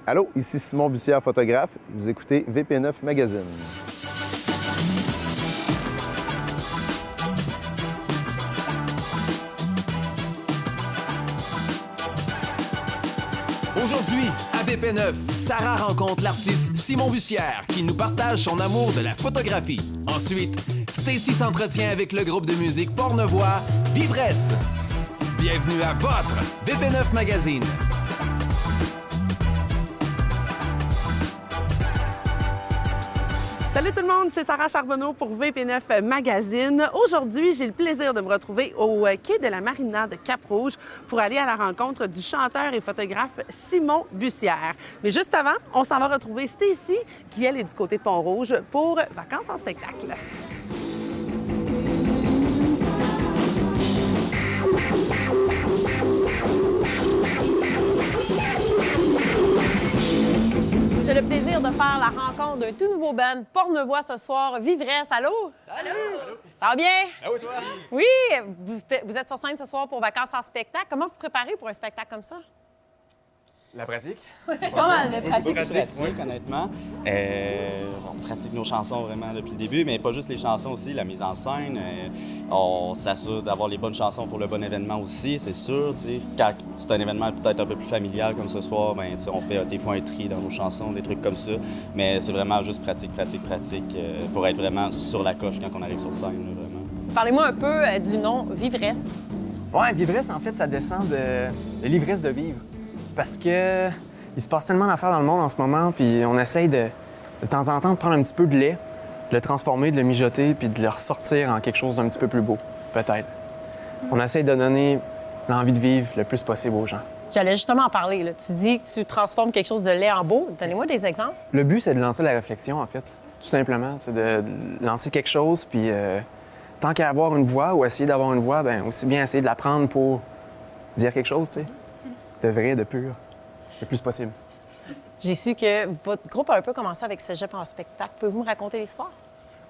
Allô, ici Simon Bussière, photographe. Vous écoutez VP9 Magazine. Aujourd'hui, à VP9, Sarah rencontre l'artiste Simon Bussière qui nous partage son amour de la photographie. Ensuite, Stacy s'entretient avec le groupe de musique Pornevoix, Vivresse. Bienvenue à votre VP9 Magazine. Salut tout le monde, c'est Sarah Charbonneau pour VP9 Magazine. Aujourd'hui, j'ai le plaisir de me retrouver au quai de la Marina de Cap-Rouge pour aller à la rencontre du chanteur et photographe Simon Bussière. Mais juste avant, on s'en va retrouver Stacy, qui elle est du côté de Pont-Rouge pour Vacances en spectacle. J'ai le plaisir de faire la rencontre d'un tout nouveau band, Pornevoix ce soir, Vivresse. Allô? Allô? Ça va bien? Ah oui, toi? Oui, vous êtes sur scène ce soir pour Vacances en spectacle. Comment vous préparez pour un spectacle comme ça? La pratique? Pas mal de pratique. Pratique, honnêtement. On pratique nos chansons vraiment depuis le début, mais pas juste les chansons aussi, la mise en scène. On s'assure d'avoir les bonnes chansons pour le bon événement aussi, c'est sûr. T'sais. Quand c'est un événement peut-être un peu plus familial comme ce soir, ben, on fait des fois un tri dans nos chansons, des trucs comme ça. Mais c'est vraiment juste pratique pour être vraiment sur la coche quand on arrive sur scène. Là, vraiment. Parlez-moi un peu du nom Vivresse. Ouais, l'ivresse, en fait, ça descend de l'ivresse de vivre. Parce que il se passe tellement d'affaires dans le monde en ce moment, puis on essaye de temps en temps de prendre un petit peu de lait, de le transformer, de le mijoter, puis de le ressortir en quelque chose d'un petit peu plus beau, peut-être. On essaye de donner l'envie de vivre le plus possible aux gens. J'allais justement en parler. Là. Tu dis que tu transformes quelque chose de laid en beau. Donnez-moi des exemples. Le but, c'est de lancer la réflexion, en fait, tout simplement. C'est de lancer quelque chose, puis tant qu'à avoir une voix ou essayer d'avoir une voix, bien, aussi bien essayer de la prendre pour dire quelque chose, tu sais. De vrai, de pur, le plus possible. J'ai su que votre groupe a un peu commencé avec Cégep en spectacle. Pouvez-vous me raconter l'histoire?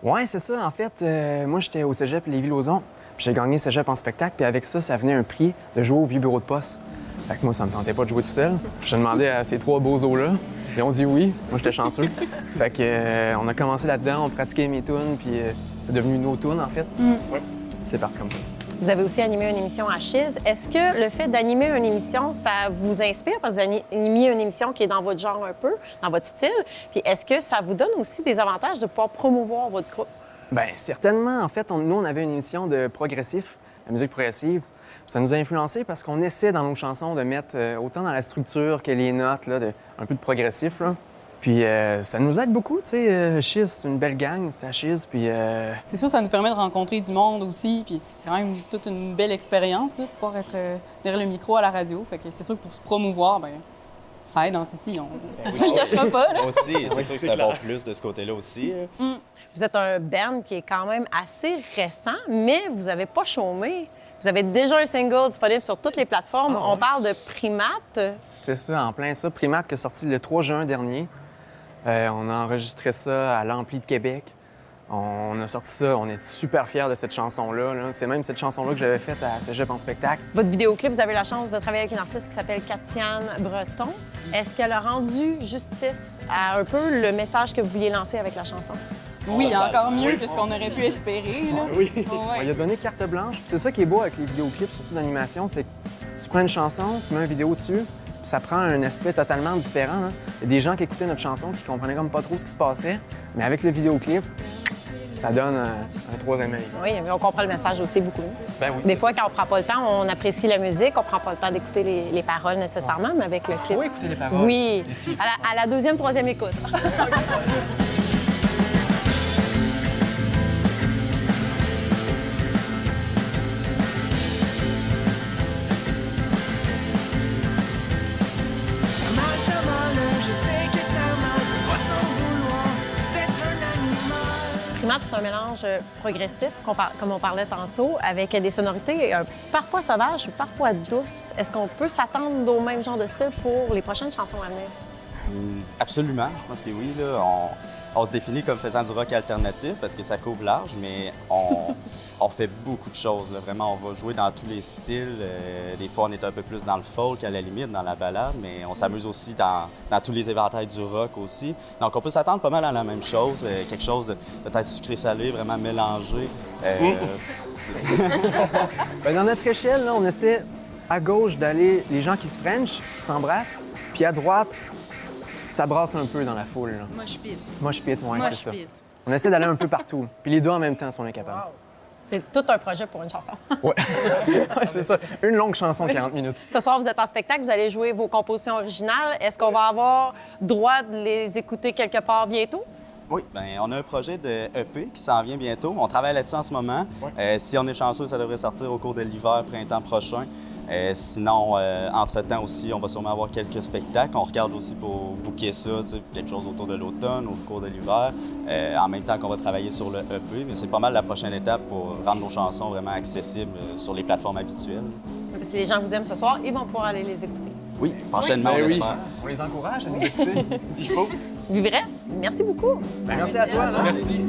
Oui, c'est ça. En fait, moi, j'étais au Cégep Lévis-Lauzon, puis j'ai gagné Cégep en spectacle, puis avec ça, ça venait un prix de jouer au vieux bureau de poste. Fait que moi, ça me tentait pas de jouer tout seul. J'ai demandé à ces trois bozos-là. Ils ont dit oui. Moi, j'étais chanceux. Fait que on a commencé là-dedans, on pratiquait mes tunes, puis c'est devenu nos tunes, en fait. Ouais. C'est parti comme ça. Vous avez aussi animé une émission à Chiz. Est-ce que le fait d'animer une émission, ça vous inspire? Parce que vous animez une émission qui est dans votre genre un peu, dans votre style. Puis est-ce que ça vous donne aussi des avantages de pouvoir promouvoir votre groupe? Bien, certainement. En fait, nous, on avait une émission de progressif, la musique progressive. Ça nous a influencé parce qu'on essaie dans nos chansons de mettre autant dans la structure que les notes, là, un peu de progressif. Là. Puis ça nous aide beaucoup, tu sais. Chiz, c'est une belle gang, c'est à Chiz, puis... C'est sûr, ça nous permet de rencontrer du monde aussi, puis c'est quand même toute une belle expérience, là, de pouvoir être derrière le micro à la radio. Fait que c'est sûr que pour se promouvoir, bien, ça aide en Titi, on se le cachera pas, là. Aussi, c'est sûr que c'est d'avoir plus de ce côté-là aussi. Vous êtes un band qui est quand même assez récent, mais vous n'avez pas chômé. Vous avez déjà un single disponible sur toutes les plateformes. On parle de Primate. C'est ça, en plein ça. Primate qui est sorti le 3 juin dernier. On a enregistré ça à l'Ampli de Québec. On a sorti ça, on est super fiers de cette chanson-là. Là. C'est même cette chanson-là que j'avais faite à Cégep en spectacle. Votre vidéoclip, vous avez la chance de travailler avec une artiste qui s'appelle Katiane Breton. Est-ce qu'elle a rendu justice à un peu le message que vous vouliez lancer avec la chanson? Oui, encore mieux que ce qu'on aurait pu espérer, là. Oui. Ouais. On lui a donné carte blanche. Puis c'est ça qui est beau avec les vidéoclips, surtout d'animation, c'est que tu prends une chanson, tu mets une vidéo dessus, puis ça prend un aspect totalement différent. Hein. Il y a des gens qui écoutaient notre chanson qui comprenaient comme pas trop ce qui se passait, mais avec le vidéoclip, ça donne un troisième œil. Oui, mais on comprend le message aussi beaucoup. Ben oui. Des fois, quand on prend pas le temps, on apprécie la musique, on prend pas le temps d'écouter les paroles nécessairement, mais avec le clip... Faut écouter les paroles. Oui, à la deuxième, troisième écoute. Primate, c'est un mélange progressif, comme on parlait tantôt, avec des sonorités parfois sauvages, parfois douces. Est-ce qu'on peut s'attendre au même genre de style pour les prochaines chansons à venir? Absolument, je pense que oui. Là, on se définit comme faisant du rock alternatif parce que ça couvre large, mais on fait beaucoup de choses. Là. Vraiment, on va jouer dans tous les styles. Des fois, on est un peu plus dans le folk, à la limite, dans la ballade, mais on s'amuse aussi dans tous les éventails du rock aussi. Donc, on peut s'attendre pas mal à la même chose, quelque chose de peut-être sucré-salé, vraiment mélangé. Ben, dans notre échelle, là, on essaie à gauche d'aller les gens qui se frenchent, qui s'embrassent, puis à droite, ça brasse un peu dans la foule. Là. Moi, je pite. Mosh pit, ouais, Moi, c'est je ça. pite. On essaie d'aller un peu partout. Puis les deux en même temps, si on est capable. C'est tout un projet pour une chanson. Ouais. Ouais, c'est ça. Une longue chanson, 40 minutes. Ce soir, vous êtes en spectacle, vous allez jouer vos compositions originales. Est-ce qu'on va avoir droit de les écouter quelque part bientôt? Oui, bien, on a un projet de EP qui s'en vient bientôt. On travaille là-dessus en ce moment. Si on est chanceux, ça devrait sortir au cours de l'hiver, printemps prochain. Sinon, entre-temps aussi, on va sûrement avoir quelques spectacles. On regarde aussi pour booker ça, quelque chose autour de l'automne, au cours de l'hiver, en même temps qu'on va travailler sur le EP. Mais c'est pas mal la prochaine étape pour rendre nos chansons vraiment accessibles sur les plateformes habituelles. Si les gens vous aiment ce soir, ils vont pouvoir aller les écouter. Oui, prochainement, on Ben oui. espère. On les encourage à nous écouter. Il faut. Vivresse, merci beaucoup. Ben, merci à toi. Là. Merci.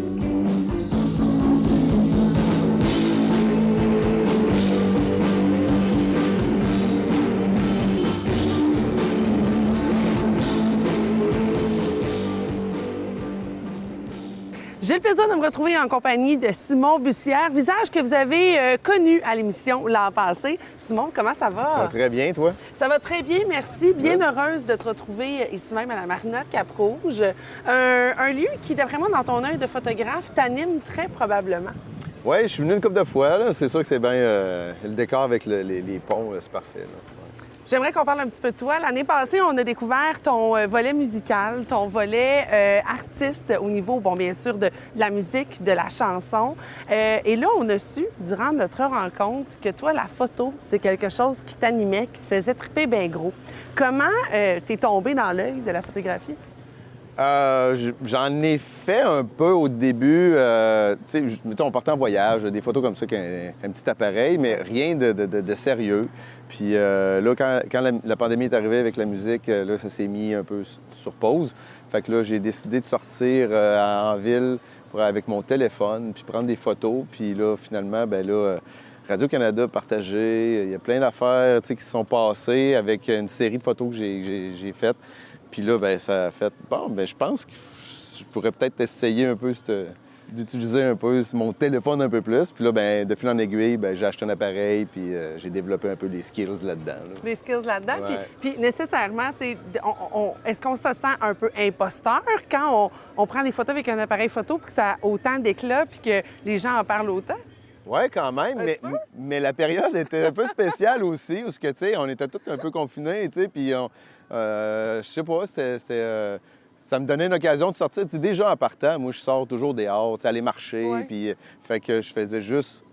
J'ai le plaisir de me retrouver en compagnie de Simon Bussière, visage que vous avez connu à l'émission l'an passé. Simon, comment ça va? Ça va très bien, toi? Ça va très bien, merci. Bien heureuse de te retrouver ici même à la Marina de Cap-Rouge. Un lieu qui, d'après moi, dans ton œil de photographe, t'anime très probablement. Oui, je suis venu une couple de fois. Là. C'est sûr que c'est bien le décor avec les ponts, là, c'est parfait. Là. J'aimerais qu'on parle un petit peu de toi. L'année passée, on a découvert ton volet musical, ton volet artiste au niveau, bon, bien sûr, de la musique, de la chanson. Et là, on a su, durant notre rencontre, que toi, la photo, c'est quelque chose qui t'animait, qui te faisait triper bien gros. Comment t'es tombé dans l'œil de la photographie? J'en ai fait un peu au début. Tu sais, mettons, on partait en voyage, des photos comme ça, un petit appareil, mais rien de sérieux. Puis là, quand la pandémie est arrivée avec la musique, là, ça s'est mis un peu sur pause. Fait que là, j'ai décidé de sortir en ville avec mon téléphone, puis prendre des photos. Puis là, finalement, ben là, Radio-Canada partagé. Il y a plein d'affaires, tu sais, qui se sont passées avec une série de photos que j'ai faites. Puis là, ben ça a fait, bon, ben je pense que je pourrais peut-être essayer un peu d'utiliser un peu mon téléphone un peu plus. Puis là, ben de fil en aiguille, ben j'ai acheté un appareil, puis j'ai développé un peu les skills là-dedans. Là. Les skills là-dedans. Ouais. Puis nécessairement, est-ce qu'on se sent un peu imposteur quand on prend des photos avec un appareil photo puis que ça a autant d'éclat puis que les gens en parlent autant? Oui, quand même, mais la période était un peu spéciale aussi, où tu sais, on était tous un peu confinés, tu sais, puis je sais pas, ça me donnait une occasion de sortir. Tu sais, déjà en partant, moi, je sors toujours dehors, tu sais, aller marcher, puis fait que je faisais juste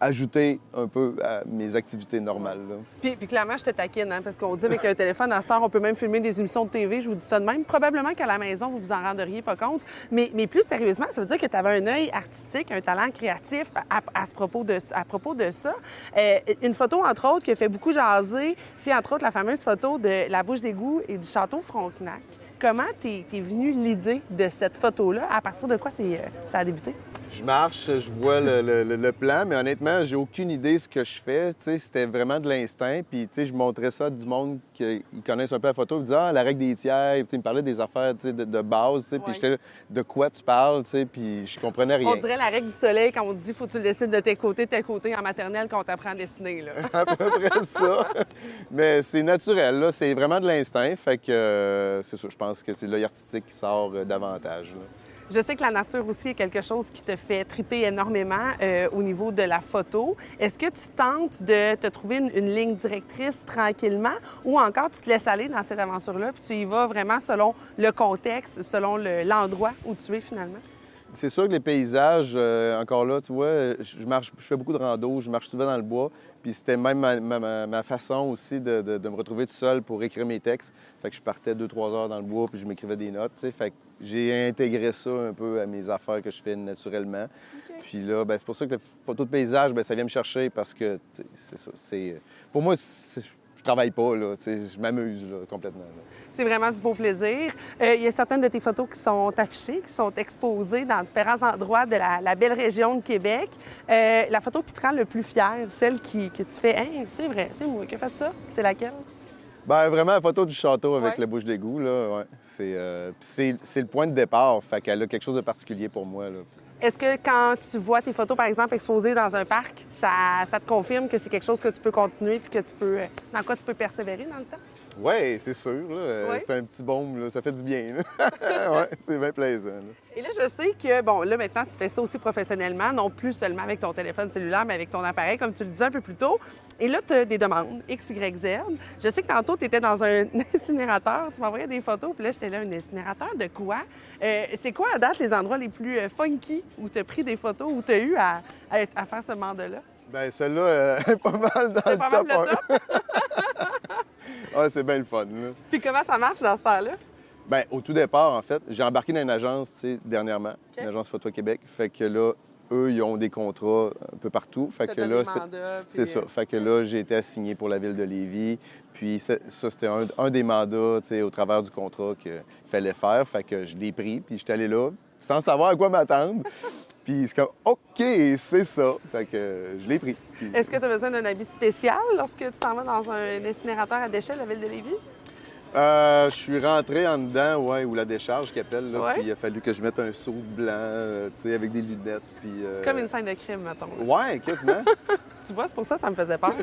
ajouter un peu à mes activités normales. Là. Puis clairement, je te taquine, hein, parce qu'on dit avec un téléphone, à cette heure, on peut même filmer des émissions de TV, je vous dis ça de même. Probablement qu'à la maison, vous vous en rendriez pas compte. Mais plus sérieusement, ça veut dire que tu avais un œil artistique, un talent créatif à propos de ça. Une photo, entre autres, qui a fait beaucoup jaser, c'est entre autres la fameuse photo de la bouche d'égout et du château Frontenac. Comment t'es venue l'idée de cette photo-là? À partir de quoi ça a débuté? Je marche, je vois le plan, mais honnêtement, j'ai aucune idée de ce que je fais. Tu sais, c'était vraiment de l'instinct. Puis, tu sais, je montrais ça à du monde qui connaissent un peu la photo. Ils me disaient, ah, la règle des tiers. Puis, ils me parlaient des affaires tu sais, de base. Tu sais, puis, j'étais là, de quoi tu parles? Tu sais, puis, je comprenais rien. On dirait la règle du soleil quand on te dit, faut que tu le dessines de tel côté en maternelle quand on t'apprend à dessiner. Là. À peu près ça. Mais c'est naturel, là. C'est vraiment de l'instinct. Fait que c'est ça. Je pense que c'est l'œil artistique qui sort davantage. Là. Je sais que la nature aussi est quelque chose qui te fait triper énormément au niveau de la photo. Est-ce que tu tentes de te trouver une ligne directrice tranquillement ou encore tu te laisses aller dans cette aventure-là puis tu y vas vraiment selon le contexte, selon l'endroit où tu es finalement? C'est sûr que les paysages, encore là, tu vois, je fais beaucoup de rando, je marche souvent dans le bois, puis c'était même ma façon aussi de me retrouver tout seul pour écrire mes textes. Fait que je partais 2-3 heures dans le bois, puis je m'écrivais des notes, tu sais. Fait que j'ai intégré ça un peu à mes affaires que je fais naturellement. Okay. Puis là, c'est pour ça que la photo de paysage, ça vient me chercher parce que, c'est ça. Pour moi, je travaille pas, là, tu sais, je m'amuse, là, complètement. Là. C'est vraiment du beau plaisir. Il y a certaines de tes photos qui sont affichées, qui sont exposées dans différents endroits de la belle région de Québec. La photo qui te rend le plus fier, celle que tu fais, hein, c'est vrai, c'est moi qui ai fait ça, c'est laquelle? Ben vraiment, la photo du château avec Ouais. la bouche d'égout, là, ouais. C'est le point de départ, fait qu'elle a quelque chose de particulier pour moi, là. Est-ce que quand tu vois tes photos, par exemple, exposées dans un parc, ça te confirme que c'est quelque chose que tu peux continuer puis que tu peux, dans quoi tu peux persévérer dans le temps? Oui, c'est sûr. Là. Ouais. C'est un petit baume, là. Ça fait du bien. Oui, c'est bien plaisant. Là. Et là, je sais que, bon, là, maintenant, tu fais ça aussi professionnellement, non plus seulement avec ton téléphone cellulaire, mais avec ton appareil, comme tu le disais un peu plus tôt. Et là, tu as des demandes, X, Y, Z. Je sais que tantôt, tu étais dans un incinérateur, tu m'envoyais des photos, puis là, j'étais là, un incinérateur de quoi? C'est quoi, à date, les endroits les plus funky où tu as pris des photos, où tu as eu à faire ce mandat-là? Bien, celle-là est pas mal dans C'est le pas top mal le 1. top? Ouais, c'est bien le fun. Là. Puis comment ça marche dans ce temps-là? Bien, au tout départ, en fait, j'ai embarqué dans une agence, tu sais, dernièrement, OK. une agence Photo Québec. Fait que là, eux, ils ont des contrats un peu partout. Fait T'as que donné là, mandat, c'est puis, ça. Fait que là, j'ai été assigné pour la ville de Lévis. Puis ça, c'était un des mandats, tu sais, au travers du contrat qu'il fallait faire. Fait que je l'ai pris, puis j'étais allé là, sans savoir à quoi m'attendre. Puis c'est comme, OK, c'est ça. Fait que je l'ai pris. Puis- Est-ce que tu as besoin d'un habit spécial lorsque tu t'en vas dans un incinérateur à déchets de la ville de Lévis? Je suis rentré en dedans, ouais, ou la décharge qu'ils appellent, là. Ouais. Puis il a fallu que je mette un seau blanc, tu sais, avec des lunettes. Puis, Comme une scène de crime, mettons. Ouais, quasiment. Tu vois, c'est pour ça que ça me faisait peur.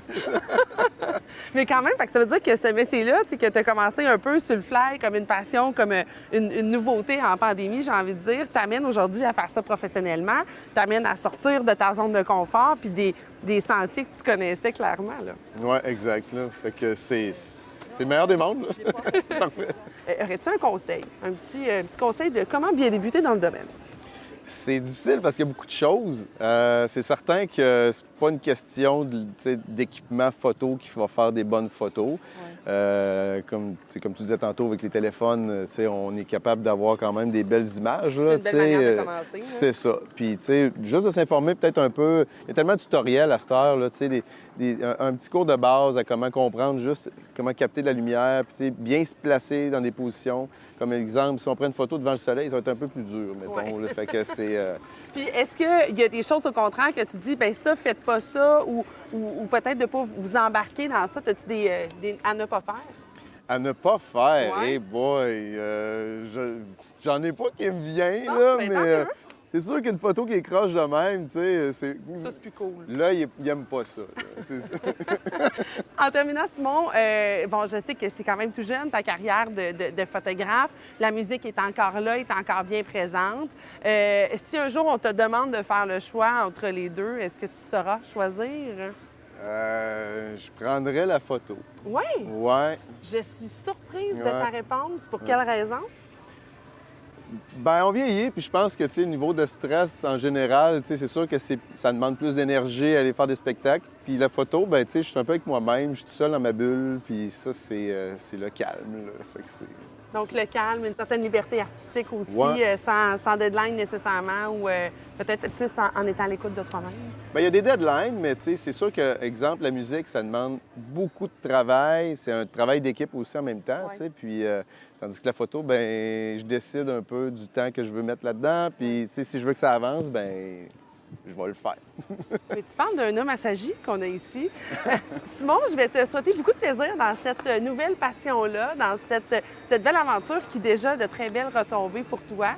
Mais quand même, fait que ça veut dire que ce métier-là, tu sais, que tu as commencé un peu sur le fly, comme une passion, comme une nouveauté en pandémie, j'ai envie de dire, t'amène aujourd'hui à faire ça professionnellement, t'amène à sortir de ta zone de confort puis des sentiers que tu connaissais clairement, là. Ouais, exact, là. Fait que c'est le meilleur des mondes, là. C'est parfait. Aurais-tu un conseil, un petit conseil de comment bien débuter dans le domaine? C'est difficile parce qu'il y a beaucoup de choses. C'est certain que c'est pas une question d'équipement photo qui va faire des bonnes photos. Comme tu disais tantôt avec les téléphones, on est capable d'avoir quand même des belles images. Là, C'est une belle manière de commencer, là. C'est ça. Puis, juste de s'informer peut-être un peu. Il y a tellement de tutoriels à cette heure, là, un petit cours de base à comment comprendre juste comment capter de la lumière, puis bien se placer dans des positions. Comme exemple, si on prend une photo devant le soleil, ça va être un peu plus dur, mettons. Ouais. Là. Fait que c'est... Puis est-ce qu'il y a des choses au contraire que tu dis, bien ça, faites pas ça, ou peut-être de ne pas vous embarquer dans ça? As-tu des à ne pas faire? À ne pas faire, Ouais. hey boy, j'en ai pas qui me vient, Non, là, ben, mais tant mieux. c'est sûr qu'une photo qui est croche de même, tu sais, Ça, c'est plus cool. là, il aime pas ça. Là. C'est ça. En terminant, Simon, bon, je sais que c'est quand même tout jeune, ta carrière de photographe. La musique est encore là, est encore bien présente. Si un jour on te demande de faire le choix entre les deux, est-ce que tu sauras choisir? Je prendrais la photo. Oui! Ouais. Je suis surprise de Ouais. ta réponse. Pour quelle raison? Ben, on vieillit, puis je pense que, tu sais, au niveau de stress, en général, tu sais, c'est sûr que ça demande plus d'énergie à aller faire des spectacles. Puis la photo, ben, tu sais, je suis un peu avec moi-même, je suis tout seul dans ma bulle, puis ça, c'est le calme, là. Fait que c'est... Donc, le calme, une certaine liberté artistique aussi, Ouais. sans deadline nécessairement, ou peut-être plus en étant à l'écoute de toi-même. Bien, il y a des deadlines, mais tu sais, c'est sûr que, exemple, la musique, ça demande beaucoup de travail. C'est un travail d'équipe aussi en même temps, tu sais. Puis, tandis que la photo, ben, je décide un peu du temps que je veux mettre là-dedans. Puis, tu sais, si je veux que ça avance, ben, je vais le faire. Mais tu parles d'un homme assagi qu'on a ici. Simon, je vais te souhaiter beaucoup de plaisir dans cette nouvelle passion-là, dans cette belle aventure qui déjà a de très belles retombées pour toi.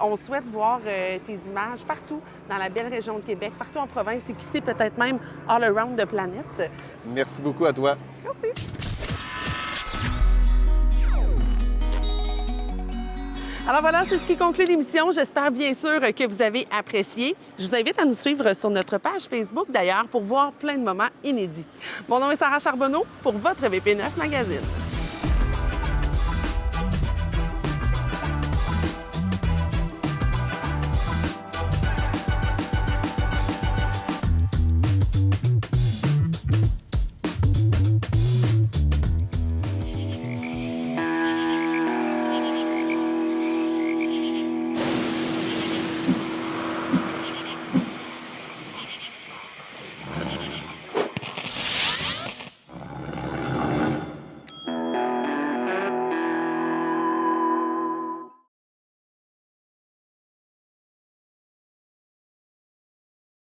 On souhaite voir tes images partout dans la belle région de Québec, partout en province et qui sait peut-être même all around the planète. Merci beaucoup à toi. Merci. Alors voilà, c'est ce qui conclut l'émission. J'espère bien sûr que vous avez apprécié. Je vous invite à nous suivre sur notre page Facebook d'ailleurs pour voir plein de moments inédits. Mon nom est Sarah Charbonneau pour votre VP9 Magazine.